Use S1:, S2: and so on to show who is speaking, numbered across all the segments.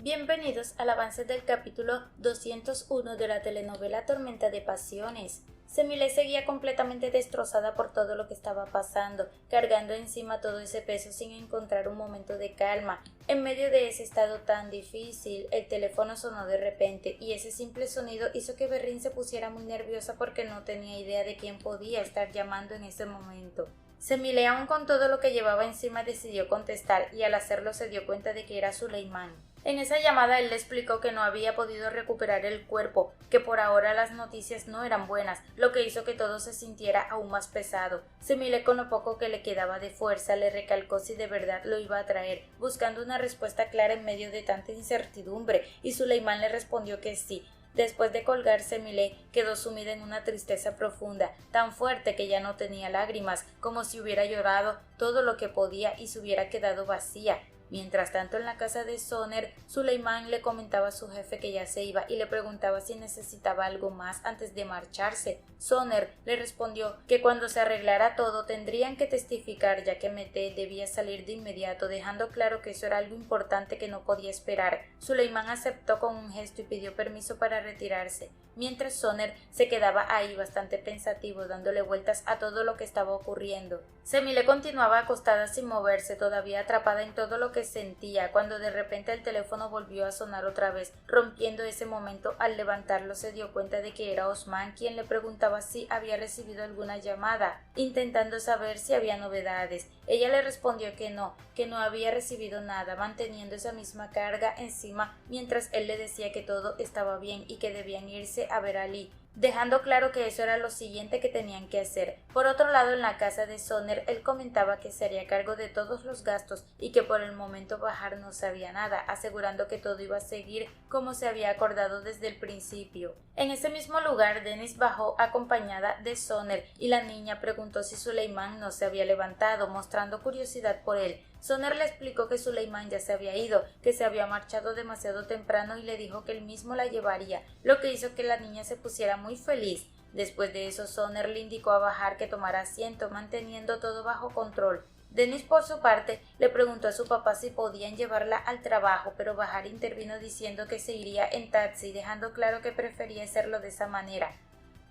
S1: Bienvenidos al avance del capítulo 201 de la telenovela Tormenta de Pasiones. Semile seguía completamente destrozada por todo lo que estaba pasando, cargando encima todo ese peso sin encontrar un momento de calma. En medio de ese estado tan difícil, el teléfono sonó de repente y ese simple sonido hizo que Berrín se pusiera muy nerviosa porque no tenía idea de quién podía estar llamando en ese momento. Semile, aún con todo lo que llevaba encima, decidió contestar y al hacerlo se dio cuenta de que era Suleimán. En esa llamada él le explicó que no había podido recuperar el cuerpo, que por ahora las noticias no eran buenas, lo que hizo que todo se sintiera aún más pesado. Semile, con lo poco que le quedaba de fuerza, le recalcó si de verdad lo iba a traer, buscando una respuesta clara en medio de tanta incertidumbre, y Suleimán le respondió que sí. Después de colgar, Semile quedó sumida en una tristeza profunda, tan fuerte que ya no tenía lágrimas, como si hubiera llorado todo lo que podía y se hubiera quedado vacía. Mientras tanto, en la casa de Soner, Suleimán le comentaba a su jefe que ya se iba y le preguntaba si necesitaba algo más antes de marcharse. Soner le respondió que cuando se arreglara todo tendrían que testificar, ya que Mete debía salir de inmediato, dejando claro que eso era algo importante que no podía esperar. Suleimán aceptó con un gesto y pidió permiso para retirarse, mientras Soner se quedaba ahí bastante pensativo, dándole vueltas a todo lo que estaba ocurriendo. Semile continuaba acostada sin moverse, todavía atrapada en todo lo que sentía, cuando de repente el teléfono volvió a sonar otra vez, rompiendo ese momento. Al levantarlo se dio cuenta de que era Osman quien le preguntaba si había recibido alguna llamada, intentando saber si había novedades. Ella le respondió que no había recibido nada, manteniendo esa misma carga encima mientras él le decía que todo estaba bien y que debían irse a ver a Ali, dejando claro que eso era lo siguiente que tenían que hacer. Por otro lado, en la casa de Soner, él comentaba que se haría cargo de todos los gastos y que por el momento Bahar no sabía nada, asegurando que todo iba a seguir como se había acordado desde el principio. En ese mismo lugar, Dennis bajó acompañada de Soner y la niña preguntó si Suleimán no se había levantado, mostrando curiosidad por él. Soner le explicó que Suleimán ya se había ido, que se había marchado demasiado temprano y le dijo que él mismo la llevaría, lo que hizo que la niña se pusiera muy feliz. Después de eso, Soner le indicó a Bahar que tomara asiento, manteniendo todo bajo control. Dennis, por su parte, le preguntó a su papá si podían llevarla al trabajo, pero Bahar intervino diciendo que se iría en taxi, dejando claro que prefería hacerlo de esa manera.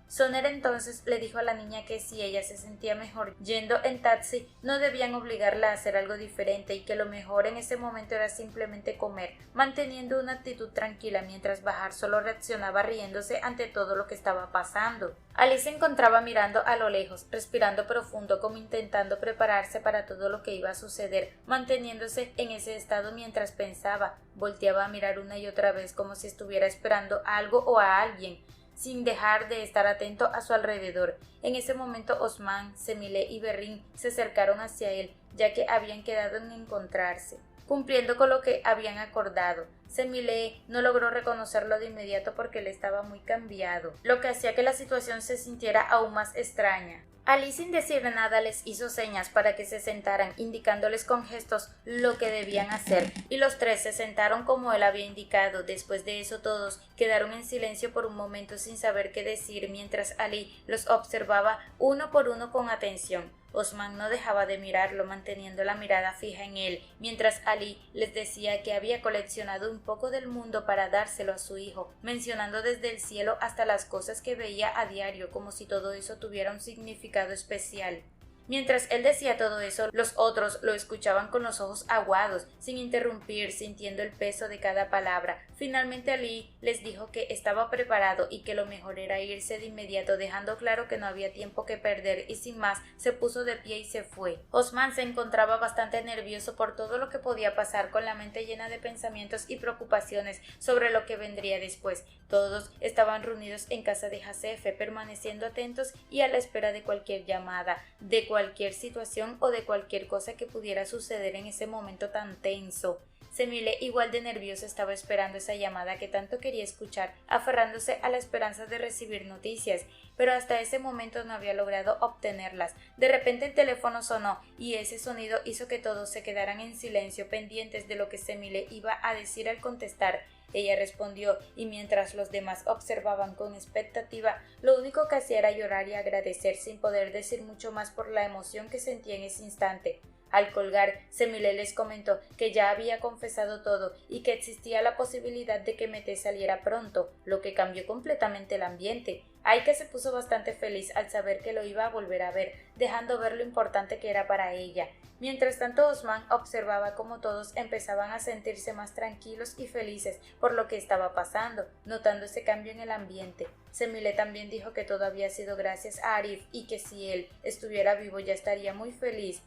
S1: Soner entonces le dijo a la niña que si ella se sentía mejor yendo en taxi, no debían obligarla a hacer algo diferente y que lo mejor en ese momento era simplemente comer, manteniendo una actitud tranquila mientras Bahar solo reaccionaba riéndose ante todo lo que estaba pasando. Ali se encontraba mirando a lo lejos, respirando profundo como intentando prepararse para todo lo que iba a suceder, manteniéndose en ese estado mientras pensaba. Volteaba a mirar una y otra vez como si estuviera esperando algo o a alguien, sin dejar de estar atento a su alrededor. En ese momento Osman, Semile y Berrín se acercaron hacia él, ya que habían quedado en encontrarse, cumpliendo con lo que habían acordado. Semile no logró reconocerlo de inmediato porque él estaba muy cambiado, lo que hacía que la situación se sintiera aún más extraña. Ali, sin decir nada, les hizo señas para que se sentaran, indicándoles con gestos lo que debían hacer, y los tres se sentaron como él había indicado. Después de eso todos quedaron en silencio por un momento sin saber qué decir, mientras Ali los observaba uno por uno con atención. Osman no dejaba de mirarlo, manteniendo la mirada fija en él, mientras Ali les decía que había coleccionado un poco del mundo para dárselo a su hijo, mencionando desde el cielo hasta las cosas que veía a diario, como si todo eso tuviera un significado especial. Mientras él decía todo eso, los otros lo escuchaban con los ojos aguados, sin interrumpir, sintiendo el peso de cada palabra. Finalmente Ali les dijo que estaba preparado y que lo mejor era irse de inmediato, dejando claro que no había tiempo que perder, y sin más se puso de pie y se fue. Osman se encontraba bastante nervioso por todo lo que podía pasar, con la mente llena de pensamientos y preocupaciones sobre lo que vendría después. Todos estaban reunidos en casa de Jasefe, permaneciendo atentos y a la espera de cualquier llamada, de cualquier situación o de cualquier cosa que pudiera suceder en ese momento tan tenso. Semile, igual de nervioso, estaba esperando esa llamada que tanto quería escuchar, aferrándose a la esperanza de recibir noticias, pero hasta ese momento no había logrado obtenerlas. De repente el teléfono sonó y ese sonido hizo que todos se quedaran en silencio, pendientes de lo que Semile iba a decir al contestar. Ella respondió, y mientras los demás observaban con expectativa, lo único que hacía era llorar y agradecer, sin poder decir mucho más por la emoción que sentía en ese instante. Al colgar, Semile les comentó que ya había confesado todo y que existía la posibilidad de que Mete saliera pronto, lo que cambió completamente el ambiente. Aika se puso bastante feliz al saber que lo iba a volver a ver, dejando ver lo importante que era para ella. Mientras tanto, Osman observaba cómo todos empezaban a sentirse más tranquilos y felices por lo que estaba pasando, notando ese cambio en el ambiente. Semile también dijo que todo había sido gracias a Arif y que si él estuviera vivo ya estaría muy feliz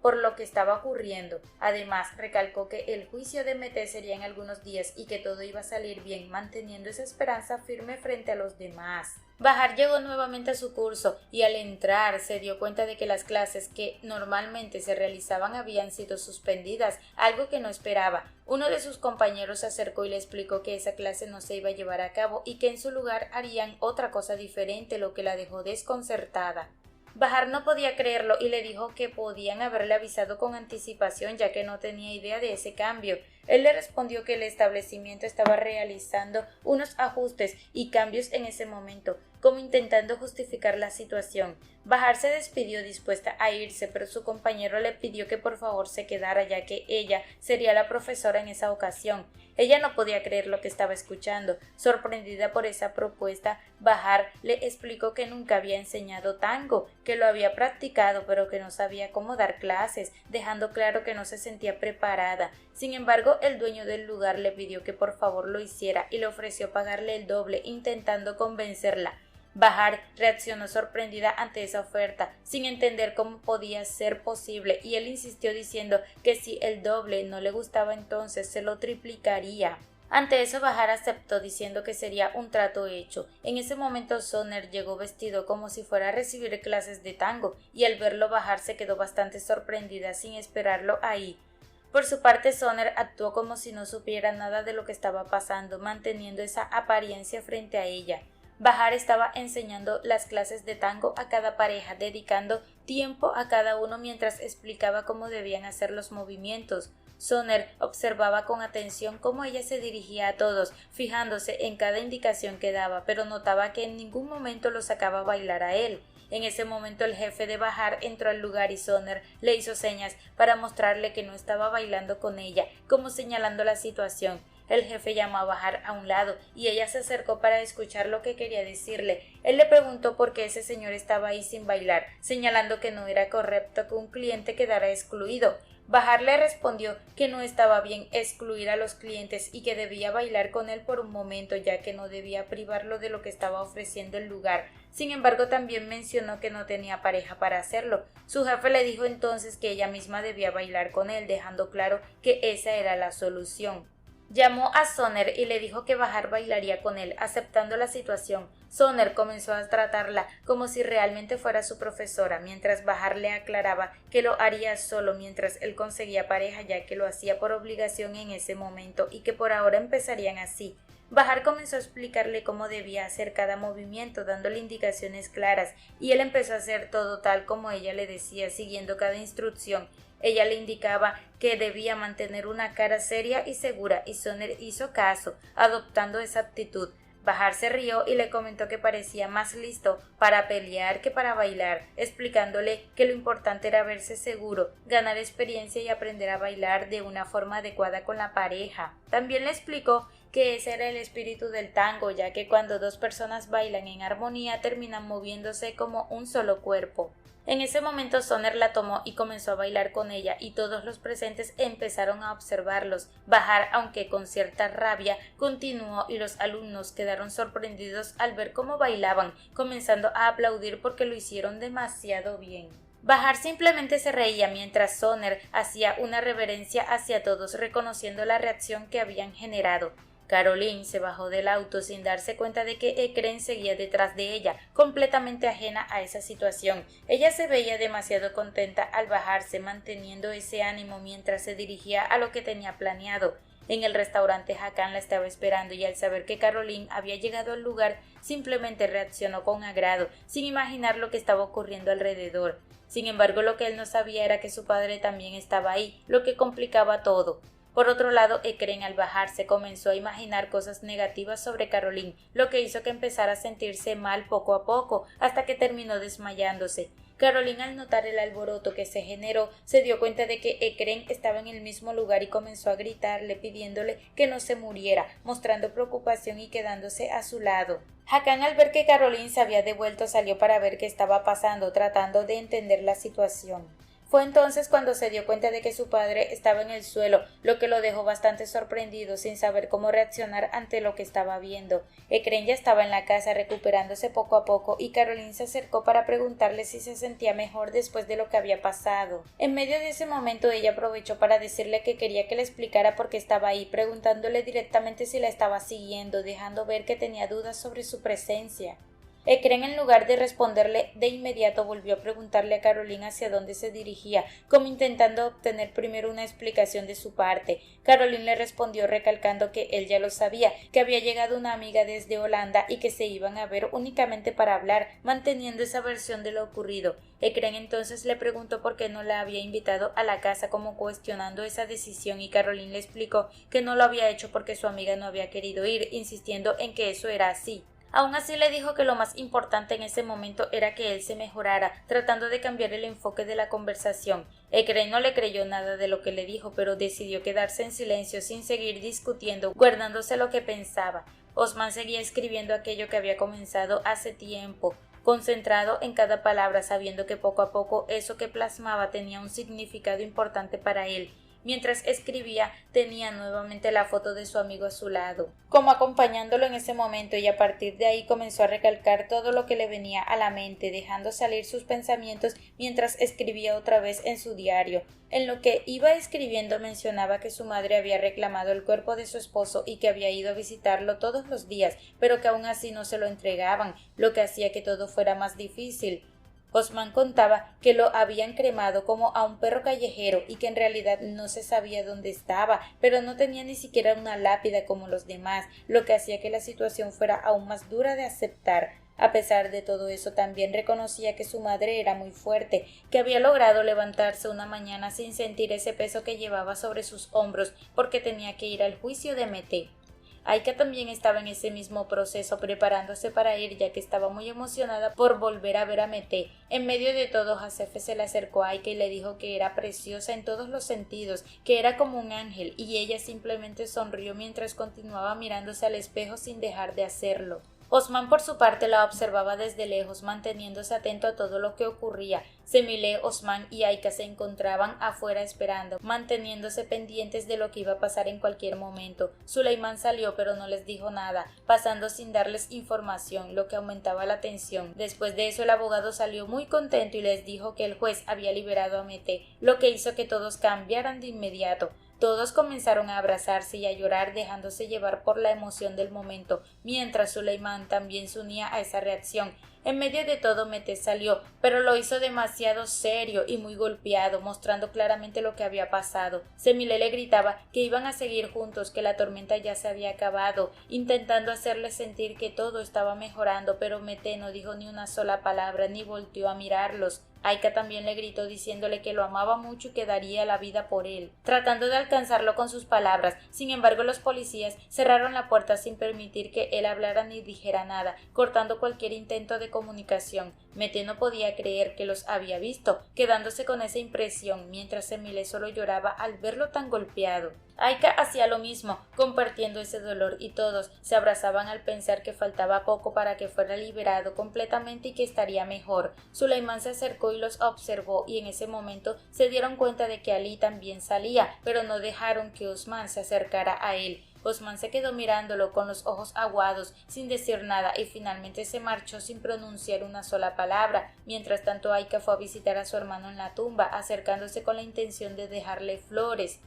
S1: por lo que estaba ocurriendo. Además, recalcó que el juicio de Mete sería en algunos días y que todo iba a salir bien, manteniendo esa esperanza firme frente a los demás. Bahar llegó nuevamente a su curso y al entrar se dio cuenta de que las clases que normalmente se realizaban habían sido suspendidas, algo que no esperaba. Uno de sus compañeros se acercó y le explicó que esa clase no se iba a llevar a cabo y que en su lugar harían otra cosa diferente, lo que la dejó desconcertada. Bahar no podía creerlo y le dijo que podían haberle avisado con anticipación ya que no tenía idea de ese cambio. Él le respondió que el establecimiento estaba realizando unos ajustes y cambios en ese momento, como intentando justificar la situación. Bahar se despidió dispuesta a irse, pero su compañero le pidió que por favor se quedara ya que ella sería la profesora en esa ocasión. Ella no podía creer lo que estaba escuchando. Sorprendida por esa propuesta, Bahar le explicó que nunca había enseñado tango, que lo había practicado pero que no sabía cómo dar clases, dejando claro que no se sentía preparada. Sin embargo, el dueño del lugar le pidió que por favor lo hiciera y le ofreció pagarle el doble, intentando convencerla. Bahar reaccionó sorprendida ante esa oferta, sin entender cómo podía ser posible, y él insistió diciendo que si el doble no le gustaba entonces se lo triplicaría. Ante eso Bahar aceptó diciendo que sería un trato hecho. En ese momento Soner llegó vestido como si fuera a recibir clases de tango, y al verlo Bahar se quedó bastante sorprendida sin esperarlo ahí. Por su parte, Soner actuó como si no supiera nada de lo que estaba pasando, manteniendo esa apariencia frente a ella. Bahar estaba enseñando las clases de tango a cada pareja, dedicando tiempo a cada uno mientras explicaba cómo debían hacer los movimientos. Soner observaba con atención cómo ella se dirigía a todos, fijándose en cada indicación que daba, pero notaba que en ningún momento lo sacaba a bailar a él. En ese momento el jefe de Bahar entró al lugar y Soner le hizo señas para mostrarle que no estaba bailando con ella, como señalando la situación. El jefe llamó a Bahar a un lado y ella se acercó para escuchar lo que quería decirle. Él le preguntó por qué ese señor estaba ahí sin bailar, señalando que no era correcto que un cliente quedara excluido. Bahar le respondió que no estaba bien excluir a los clientes y que debía bailar con él por un momento, ya que no debía privarlo de lo que estaba ofreciendo el lugar. Sin embargo, también mencionó que no tenía pareja para hacerlo. Su jefe le dijo entonces que ella misma debía bailar con él, dejando claro que esa era la solución. Llamó a Soner y le dijo que Bahar bailaría con él, aceptando la situación. Soner comenzó a tratarla como si realmente fuera su profesora, mientras Bahar le aclaraba que lo haría solo mientras él conseguía pareja, ya que lo hacía por obligación en ese momento y que por ahora empezarían así. Bahar comenzó a explicarle cómo debía hacer cada movimiento, dándole indicaciones claras, y él empezó a hacer todo tal como ella le decía, siguiendo cada instrucción. Ella le indicaba que debía mantener una cara seria y segura, y Soner hizo caso, adoptando esa actitud. Bahar se rió y le comentó que parecía más listo para pelear que para bailar, explicándole que lo importante era verse seguro, ganar experiencia y aprender a bailar de una forma adecuada con la pareja. También le explicó que ese era el espíritu del tango, ya que cuando dos personas bailan en armonía terminan moviéndose como un solo cuerpo. En ese momento Soner la tomó y comenzó a bailar con ella y todos los presentes empezaron a observarlos. Bahar, aunque con cierta rabia, continuó y los alumnos quedaron sorprendidos al ver cómo bailaban, comenzando a aplaudir porque lo hicieron demasiado bien. Bahar simplemente se reía mientras Soner hacía una reverencia hacia todos, reconociendo la reacción que habían generado. Caroline se bajó del auto sin darse cuenta de que Ekren seguía detrás de ella, completamente ajena a esa situación. Ella se veía demasiado contenta al bajarse, manteniendo ese ánimo mientras se dirigía a lo que tenía planeado. En el restaurante Hakan la estaba esperando y al saber que Caroline había llegado al lugar, simplemente reaccionó con agrado, sin imaginar lo que estaba ocurriendo alrededor. Sin embargo, lo que él no sabía era que su padre también estaba ahí, lo que complicaba todo. Por otro lado, Ekren al bajarse comenzó a imaginar cosas negativas sobre Caroline, lo que hizo que empezara a sentirse mal poco a poco, hasta que terminó desmayándose. Caroline, al notar el alboroto que se generó, se dio cuenta de que Eckrem estaba en el mismo lugar y comenzó a gritarle pidiéndole que no se muriera, mostrando preocupación y quedándose a su lado. Hakan, al ver que Caroline se había devuelto, salió para ver qué estaba pasando, tratando de entender la situación. Fue entonces cuando se dio cuenta de que su padre estaba en el suelo, lo que lo dejó bastante sorprendido, sin saber cómo reaccionar ante lo que estaba viendo. Eckrem ya estaba en la casa, recuperándose poco a poco, y Caroline se acercó para preguntarle si se sentía mejor después de lo que había pasado. En medio de ese momento, ella aprovechó para decirle que quería que le explicara por qué estaba ahí, preguntándole directamente si la estaba siguiendo, dejando ver que tenía dudas sobre su presencia. Eckrem, en lugar de responderle de inmediato, volvió a preguntarle a Caroline hacia dónde se dirigía, como intentando obtener primero una explicación de su parte. Caroline le respondió recalcando que él ya lo sabía, que había llegado una amiga desde Holanda y que se iban a ver únicamente para hablar, manteniendo esa versión de lo ocurrido. Eckrem entonces le preguntó por qué no la había invitado a la casa, como cuestionando esa decisión, y Caroline le explicó que no lo había hecho porque su amiga no había querido ir, insistiendo en que eso era así. Aún así le dijo que lo más importante en ese momento era que él se mejorara, tratando de cambiar el enfoque de la conversación. Eckrem no le creyó nada de lo que le dijo, pero decidió quedarse en silencio sin seguir discutiendo, guardándose lo que pensaba. Osman seguía escribiendo aquello que había comenzado hace tiempo, concentrado en cada palabra, sabiendo que poco a poco eso que plasmaba tenía un significado importante para él. Mientras escribía, tenía nuevamente la foto de su amigo a su lado, como acompañándolo en ese momento, y a partir de ahí comenzó a recalcar todo lo que le venía a la mente, dejando salir sus pensamientos mientras escribía otra vez en su diario. En lo que iba escribiendo mencionaba que su madre había reclamado el cuerpo de su esposo y que había ido a visitarlo todos los días, pero que aún así no se lo entregaban, lo que hacía que todo fuera más difícil. Osman contaba que lo habían cremado como a un perro callejero y que en realidad no se sabía dónde estaba, pero no tenía ni siquiera una lápida como los demás, lo que hacía que la situación fuera aún más dura de aceptar. A pesar de todo eso, también reconocía que su madre era muy fuerte, que había logrado levantarse una mañana sin sentir ese peso que llevaba sobre sus hombros porque tenía que ir al juicio de Mete. Aika también estaba en ese mismo proceso, preparándose para ir, ya que estaba muy emocionada por volver a ver a Mete. En medio de todo, Hasefe se le acercó a Aika y le dijo que era preciosa en todos los sentidos, que era como un ángel, y ella simplemente sonrió mientras continuaba mirándose al espejo sin dejar de hacerlo. Osman, por su parte, la observaba desde lejos, manteniéndose atento a todo lo que ocurría. Semile, Osman y Aika se encontraban afuera esperando, manteniéndose pendientes de lo que iba a pasar en cualquier momento. Suleiman salió, pero no les dijo nada, pasando sin darles información, lo que aumentaba la tensión. Después de eso, el abogado salió muy contento y les dijo que el juez había liberado a Mete, lo que hizo que todos cambiaran de inmediato. Todos comenzaron a abrazarse y a llorar, dejándose llevar por la emoción del momento, mientras Suleiman también se unía a esa reacción. En medio de todo, Mete salió, pero lo hizo demasiado serio y muy golpeado, mostrando claramente lo que había pasado. Semile le gritaba que iban a seguir juntos, que la tormenta ya se había acabado, intentando hacerle sentir que todo estaba mejorando, pero Mete no dijo ni una sola palabra ni volteó a mirarlos. Aika también le gritó diciéndole que lo amaba mucho y que daría la vida por él, tratando de alcanzarlo con sus palabras. Sin embargo, los policías cerraron la puerta sin permitir que él hablara ni dijera nada, cortando cualquier intento de comunicación. Mete no podía creer que los había visto, quedándose con esa impresión, mientras Semile solo lloraba al verlo tan golpeado. Aika hacía lo mismo, compartiendo ese dolor, y todos se abrazaban al pensar que faltaba poco para que fuera liberado completamente y que estaría mejor. Suleiman se acercó y los observó, y en ese momento se dieron cuenta de que Ali también salía, pero no dejaron que Osman se acercara a él. Osman se quedó mirándolo con los ojos aguados, sin decir nada, y finalmente se marchó sin pronunciar una sola palabra. Mientras tanto, Aika fue a visitar a su hermano en la tumba, acercándose con la intención de dejarle flores.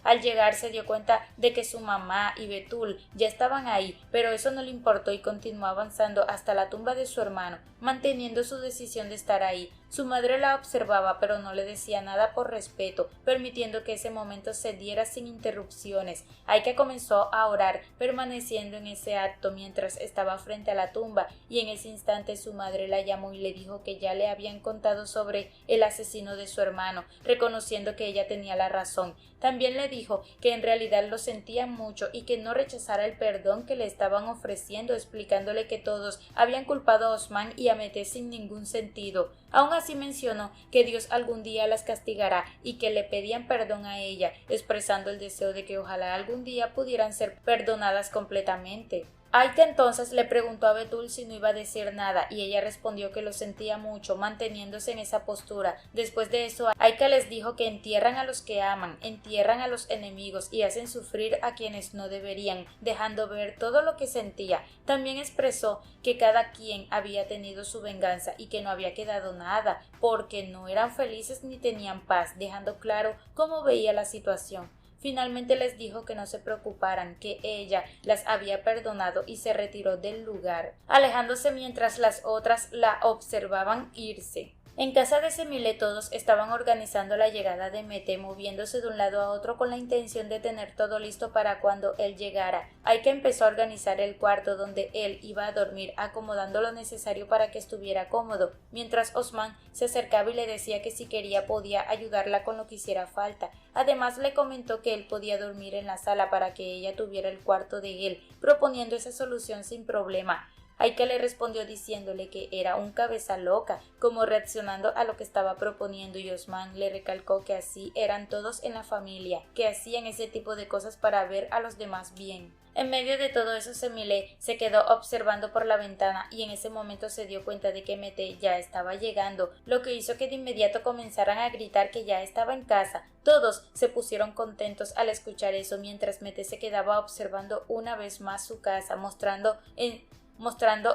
S1: Al llegar se dio cuenta de que su mamá y Betul ya estaban ahí, pero eso no le importó y continuó avanzando hasta la tumba de su hermano, manteniendo su decisión de estar ahí. Su madre la observaba, pero no le decía nada por respeto, permitiendo que ese momento se diera sin interrupciones. Aika comenzó a orar, permaneciendo en ese acto mientras estaba frente a la tumba, y en ese instante su madre la llamó y le dijo que ya le habían contado sobre el asesino de su hermano, reconociendo que ella tenía la razón. También le dijo que en realidad lo sentía mucho y que no rechazara el perdón que le estaban ofreciendo, explicándole que todos habían culpado a Osman y a Mete sin ningún sentido. Aún así mencionó que Dios algún día las castigará y que le pedían perdón a ella, expresando el deseo de que ojalá algún día pudieran ser perdonadas completamente. Aika entonces le preguntó a Betul si no iba a decir nada y ella respondió que lo sentía mucho, manteniéndose en esa postura. Después de eso, Aika les dijo que entierran a los que aman, entierran a los enemigos y hacen sufrir a quienes no deberían, dejando ver todo lo que sentía. También expresó que cada quien había tenido su venganza y que no había quedado nada, porque no eran felices ni tenían paz, dejando claro cómo veía la situación. Finalmente les dijo que no se preocuparan, que ella las había perdonado y se retiró del lugar, alejándose mientras las otras la observaban irse. En casa de Semile todos estaban organizando la llegada de Mete, moviéndose de un lado a otro con la intención de tener todo listo para cuando él llegara. Aika empezó a organizar el cuarto donde él iba a dormir, acomodando lo necesario para que estuviera cómodo, mientras Osman se acercaba y le decía que si quería podía ayudarla con lo que hiciera falta. Además le comentó que él podía dormir en la sala para que ella tuviera el cuarto de él, proponiendo esa solución sin problema. Aika le respondió diciéndole que era un cabeza loca, como reaccionando a lo que estaba proponiendo, y Osman le recalcó que así eran todos en la familia, que hacían ese tipo de cosas para ver a los demás bien. En medio de todo eso, Semile se quedó observando por la ventana y en ese momento se dio cuenta de que Mete ya estaba llegando, lo que hizo que de inmediato comenzaran a gritar que ya estaba en casa. Todos se pusieron contentos al escuchar eso, mientras Mete se quedaba observando una vez más su casa, mostrando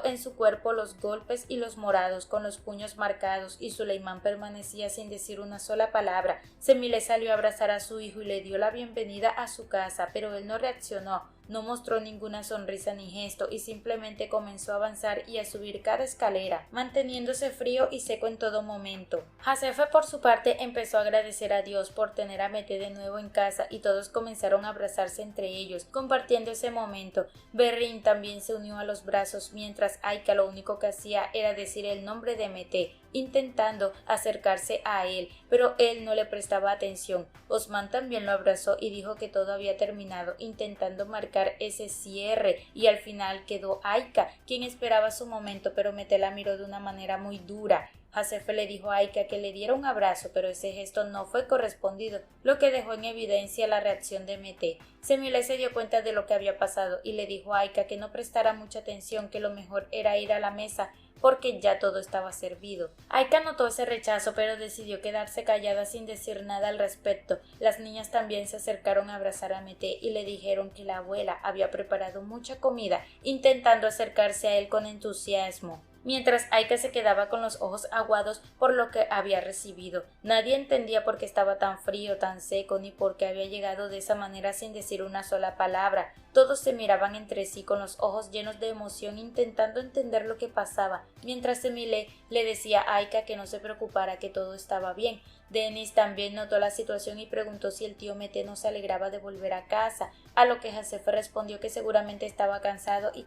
S1: en su cuerpo los golpes y los morados con los puños marcados, y Suleimán permanecía sin decir una sola palabra. Semile salió a abrazar a su hijo y le dio la bienvenida a su casa, pero él no reaccionó. No mostró ninguna sonrisa ni gesto y simplemente comenzó a avanzar y a subir cada escalera, manteniéndose frío y seco en todo momento. Hasefe por su parte empezó a agradecer a Dios por tener a Mete de nuevo en casa y todos comenzaron a abrazarse entre ellos, compartiendo ese momento. Berrin también se unió a los brazos mientras Aika lo único que hacía era decir el nombre de Mete, intentando acercarse a él, pero él no le prestaba atención. Osman también lo abrazó y dijo que todo había terminado, intentando marcar ese cierre, y al final quedó Aika, quien esperaba su momento, pero Mete la miró de una manera muy dura. Hasefe le dijo a Aika que le diera un abrazo, pero ese gesto no fue correspondido, lo que dejó en evidencia la reacción de Mete. Semile se dio cuenta de lo que había pasado y le dijo a Aika que no prestara mucha atención, que lo mejor era ir a la mesa porque ya todo estaba servido. Aika notó ese rechazo, pero decidió quedarse callada sin decir nada al respecto. Las niñas también se acercaron a abrazar a Mete y le dijeron que la abuela había preparado mucha comida, intentando acercarse a él con entusiasmo, mientras Aika se quedaba con los ojos aguados por lo que había recibido. Nadie entendía por qué estaba tan frío, tan seco, ni por qué había llegado de esa manera sin decir una sola palabra. Todos se miraban entre sí con los ojos llenos de emoción, intentando entender lo que pasaba, mientras Semile le decía a Aika que no se preocupara, que todo estaba bien. Denis también notó la situación y preguntó si el tío Mete no se alegraba de volver a casa, a lo que Hasefe respondió que seguramente estaba cansado y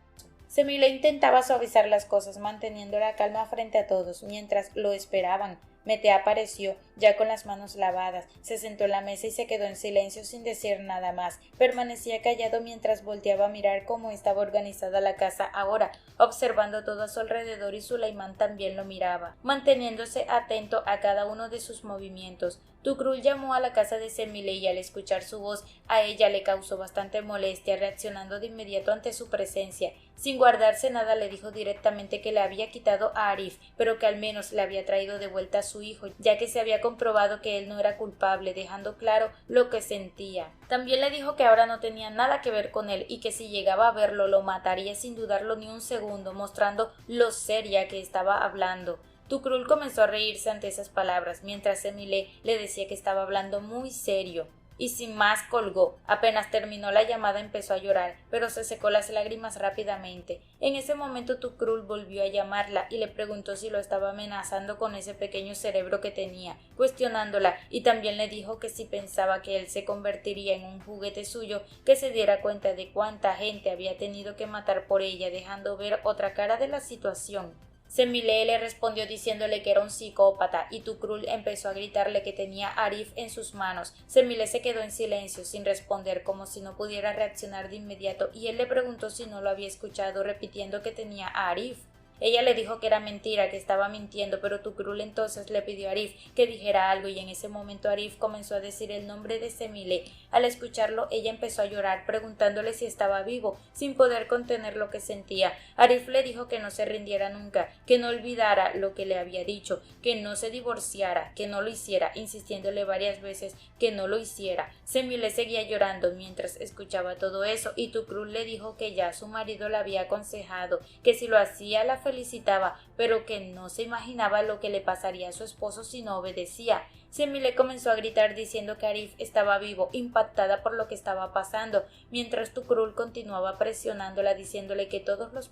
S1: Semile intentaba suavizar las cosas, manteniendo la calma frente a todos, mientras lo esperaban. Mete apareció, ya con las manos lavadas, se sentó en la mesa y se quedó en silencio sin decir nada más. Permanecía callado mientras volteaba a mirar cómo estaba organizada la casa ahora, observando todo a su alrededor, y Suleimán también lo miraba, manteniéndose atento a cada uno de sus movimientos. Tukrul llamó a la casa de Semile y al escuchar su voz a ella le causó bastante molestia, reaccionando de inmediato ante su presencia. Sin guardarse nada le dijo directamente que le había quitado a Arif, pero que al menos le había traído de vuelta a su hijo, ya que se había comprobado que él no era culpable, dejando claro lo que sentía. También le dijo que ahora no tenía nada que ver con él y que si llegaba a verlo lo mataría sin dudarlo ni un segundo, mostrando lo seria que estaba hablando. Tukrul comenzó a reírse ante esas palabras, mientras Semile le decía que estaba hablando muy serio. Y sin más colgó. Apenas terminó la llamada empezó a llorar, pero se secó las lágrimas rápidamente. En ese momento Tukrul volvió a llamarla y le preguntó si lo estaba amenazando con ese pequeño cerebro que tenía, cuestionándola, y también le dijo que si pensaba que él se convertiría en un juguete suyo, que se diera cuenta de cuánta gente había tenido que matar por ella, dejando ver otra cara de la situación. Semile le respondió diciéndole que era un psicópata, y Tukrul empezó a gritarle que tenía a Arif en sus manos. Semile se quedó en silencio, sin responder, como si no pudiera reaccionar de inmediato, y él le preguntó si no lo había escuchado, repitiendo que tenía a Arif. Ella le dijo que era mentira, que estaba mintiendo, pero Tukrul entonces le pidió a Arif que dijera algo y en ese momento Arif comenzó a decir el nombre de Semile. Al escucharlo, ella empezó a llorar, preguntándole si estaba vivo, sin poder contener lo que sentía. Arif le dijo que no se rindiera nunca, que no olvidara lo que le había dicho, que no se divorciara, que no lo hiciera, insistiéndole varias veces que no lo hiciera. Semile seguía llorando mientras escuchaba todo eso y Tukrul le dijo que ya su marido la había aconsejado, que si lo hacía la felicitaba, pero que no se imaginaba lo que le pasaría a su esposo si no obedecía. Semile comenzó a gritar diciendo que Arif estaba vivo, impactada por lo que estaba pasando, mientras Tukrul continuaba presionándola diciéndole que todos los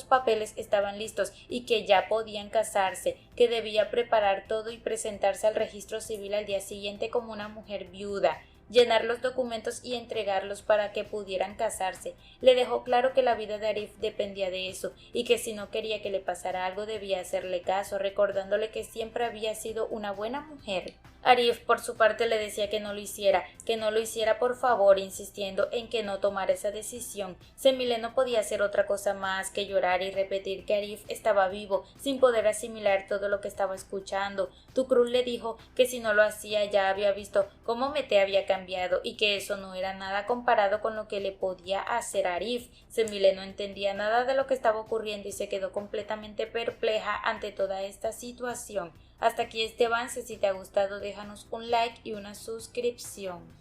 S1: papeles estaban listos y que ya podían casarse, que debía preparar todo y presentarse al registro civil al día siguiente como una mujer viuda, llenar los documentos y entregarlos para que pudieran casarse. Le dejó claro que la vida de Arif dependía de eso y que si no quería que le pasara algo debía hacerle caso, recordándole que siempre había sido una buena mujer. Arif por su parte le decía que no lo hiciera por favor, insistiendo en que no tomara esa decisión. Semile no podía hacer otra cosa más que llorar y repetir que Arif estaba vivo, sin poder asimilar todo lo que estaba escuchando. Tukrul le dijo que si no lo hacía ya había visto cómo Mete había cambiado y que eso no era nada comparado con lo que le podía hacer Arif. Semile no entendía nada de lo que estaba ocurriendo y se quedó completamente perpleja ante toda esta situación. Hasta aquí este avance. Si te ha gustado déjanos un like y una suscripción.